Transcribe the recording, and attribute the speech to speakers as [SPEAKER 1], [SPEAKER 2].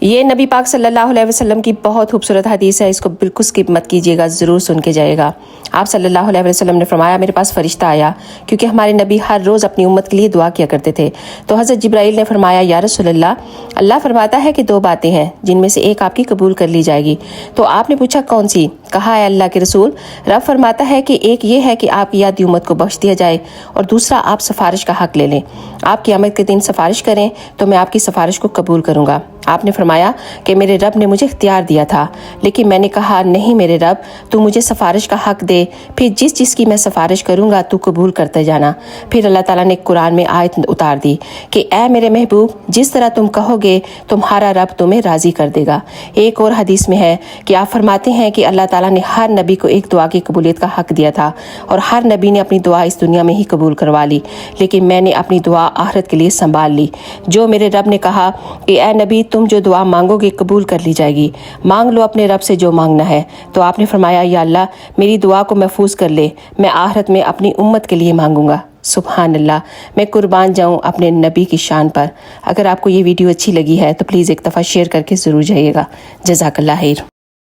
[SPEAKER 1] یہ نبی پاک صلی اللہ علیہ وسلم کی بہت خوبصورت حدیث ہے، اس کو بالکل سکپ مت کیجیے گا، ضرور سن کے جائے گا۔ آپ صلی اللہ علیہ وسلم نے فرمایا میرے پاس فرشتہ آیا، کیونکہ ہمارے نبی ہر روز اپنی امت کے لیے دعا کیا کرتے تھے۔ تو حضرت جبرائیل نے فرمایا یا رسول اللہ فرماتا ہے کہ 2 باتیں ہیں جن میں سے ایک آپ کی قبول کر لی جائے گی۔ تو آپ نے پوچھا کون سی؟ کہا اے اللہ کے رسول، رب فرماتا ہے کہ ایک یہ ہے کہ آپ کی یادی امت کو بخش دیا جائے، اور دوسرا آپ سفارش کا حق لے لیں۔ آپ قیامت کے دن سفارش کریں تو میں آپ کی سفارش کو قبول کروں گا۔ آپ نے فرمایا کہ میرے رب نے مجھے اختیار دیا تھا، لیکن میں نے کہا نہیں میرے رب، تو مجھے سفارش کا حق دے، پھر جس کی میں سفارش کروں گا تو قبول کرتے جانا۔ پھر اللہ تعالیٰ نے قرآن میں آیت اتار دی کہ اے میرے محبوب، جس طرح تم کہو گے تمہارا رب تمہیں راضی کر دے گا۔ ایک اور حدیث میں ہے کہ آپ فرماتے ہیں کہ اللہ تعالیٰ نے ہر نبی کو ایک دعا کی قبولیت کا حق دیا تھا، اور ہر نبی نے اپنی دعا اس دنیا میں ہی قبول کروا لی، لیکن میں نے اپنی دعا آخرت کے لیے سنبھال لی۔ جو میرے رب نے کہا کہ اے نبی تم جو دعا مانگو گے قبول کر لی جائے گی، مانگ لو اپنے رب سے جو مانگنا ہے۔ تو آپ نے فرمایا یا اللہ میری دعا کو محفوظ کر لے، میں آخرت میں اپنی امت کے لیے مانگوں گا۔ سبحان اللہ، میں قربان جاؤں اپنے نبی کی شان پر۔ اگر آپ کو یہ ویڈیو اچھی لگی ہے تو پلیز ایک دفعہ شیئر کر کے ضرور جائیے گا۔ جزاک اللہ خیر۔